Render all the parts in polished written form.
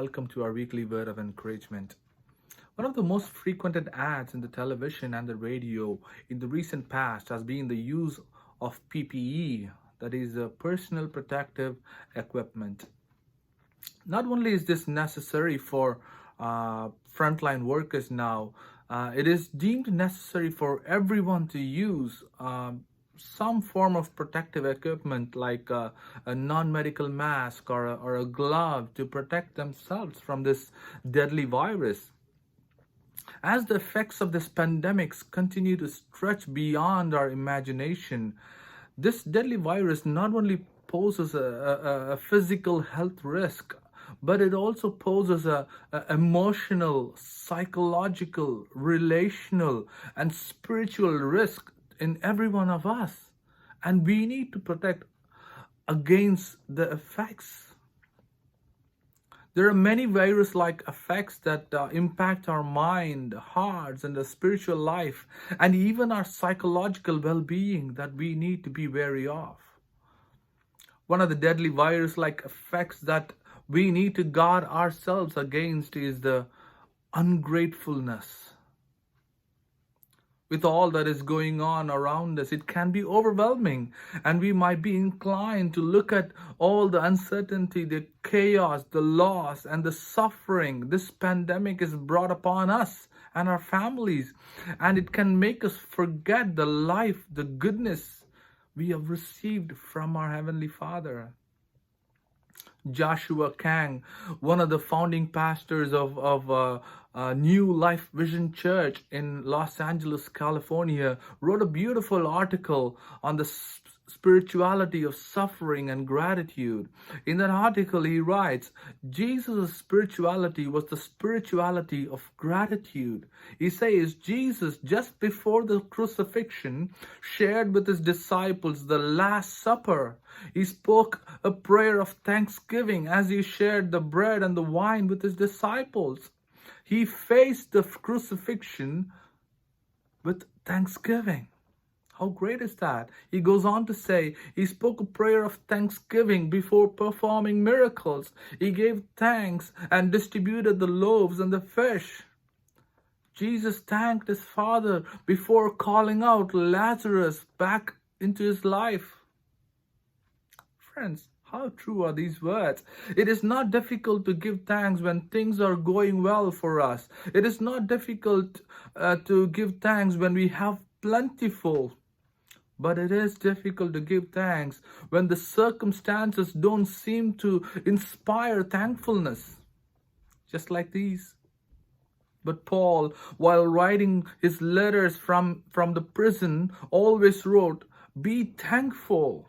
welcome to our weekly word of encouragement. One of the most frequented ads in the television and the radio in the recent past has been the use of PPE, that is, personal protective equipment. Not only is this necessary for frontline workers now, it is deemed necessary for everyone to use some form of protective equipment like a non-medical mask or a glove to protect themselves from this deadly virus. As the effects of this pandemic continue to stretch beyond our imagination, this deadly virus not only poses a physical health risk, but it also poses a emotional, psychological, relational, and spiritual risk in every one of us. And we need to protect against the effects. There are many virus-like effects that impact our mind, hearts, and the spiritual life, and even our psychological well-being that we need to be wary of. One of the deadly virus-like effects that we need to guard ourselves against is the ungratefulness. With all that is going on around us, it can be overwhelming, and we might be inclined to look at all the uncertainty, the chaos, the loss, and the suffering this pandemic has brought upon us and our families, and it can make us forget the life, the goodness we have received from our Heavenly Father. Joshua Kang, one of the founding pastors of New Life Vision Church in Los Angeles, California, wrote a beautiful article on the spirituality of suffering and gratitude. In that article, he writes, Jesus' spirituality was the spirituality of gratitude. He says, Jesus, just before the crucifixion, shared with his disciples the Last Supper. He spoke a prayer of thanksgiving as he shared the bread and the wine with his disciples. He faced the crucifixion with thanksgiving. How great is that? He goes on to say, he spoke a prayer of thanksgiving before performing miracles. He gave thanks and distributed the loaves and the fish. Jesus thanked his Father before calling out Lazarus back into his life. Friends, how true are these words? It is not difficult to give thanks when things are going well for us. It is not difficult to give thanks when we have plentiful. But it is difficult to give thanks when the circumstances don't seem to inspire thankfulness, just like these. But Paul, while writing his letters from the prison, always wrote, "Be thankful."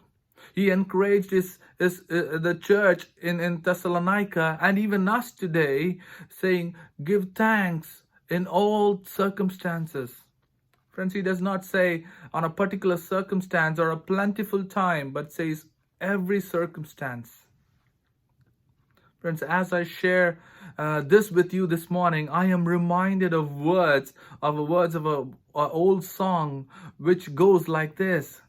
He encouraged the church in Thessalonica and even us today, saying, "Give thanks in all circumstances." Friends, he does not say on a particular circumstance or a plentiful time, but says every circumstance. Friends, as I share this with you this morning, I am reminded of words of an old song which goes like this.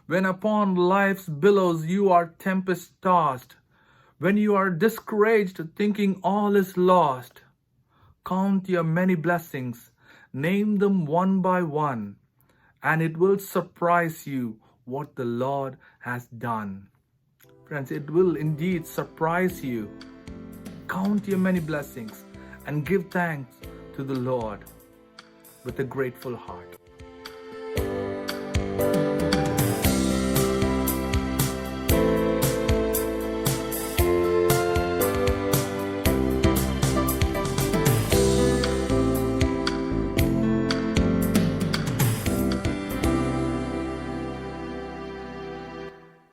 When upon life's billows you are tempest tossed, when you are discouraged thinking all is lost, count your many blessings, name them one by one, and it will surprise you what the Lord has done. Friends, it will indeed surprise you. Count your many blessings and give thanks to the Lord with a grateful heart.